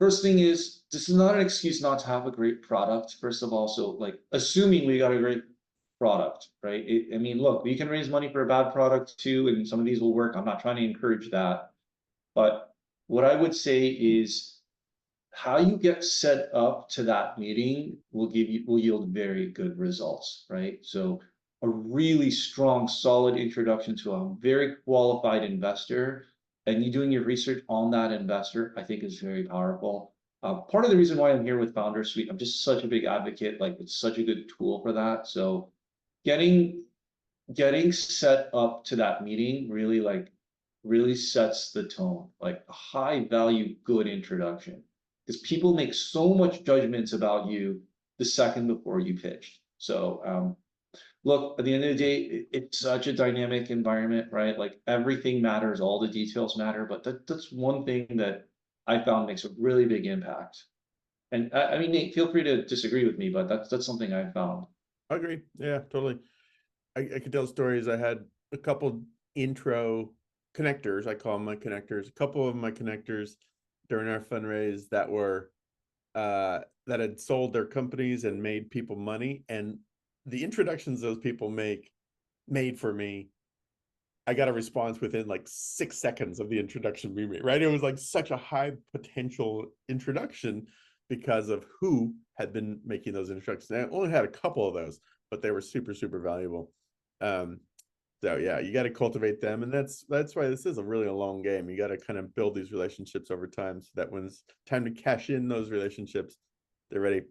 First thing is, this is not an excuse not to have a great product, first of all. So like, assuming we got a great product, right? I mean, look, we can raise money for a bad product too, and some of these will work. I'm not trying to encourage that. But what I would say is how you get set up to that meeting will yield very good results, right? So a really strong, solid introduction to a very qualified investor and you doing your research on that investor, I think is very powerful. Part of the reason why I'm here with FounderSuite, I'm just such a big advocate, like it's such a good tool for that. So getting getting set up to that meeting really sets the tone, like a high value, good introduction. Because people make so much judgments about you the second before you pitched. So look, at the end of the day, it's such a dynamic environment, right? Like everything matters, all the details matter, but that's one thing that I found makes a really big impact. And I mean, Nate, feel free to disagree with me, but that's something I found. I agree. Yeah, totally. I could tell stories. I had a couple intro connectors. I call them my connectors. A couple of my connectors during our fundraise that were that had sold their companies and made people money. And the introductions those people made for me, I got a response within like 6 seconds of the introduction we made, right? It was like such a high potential introduction because of who had been making those introductions. And I only had a couple of those, but they were super, super valuable. So yeah, you got to cultivate them. And that's why this is really a long game. You got to kind of build these relationships over time so that when it's time to cash in those relationships, they're ready.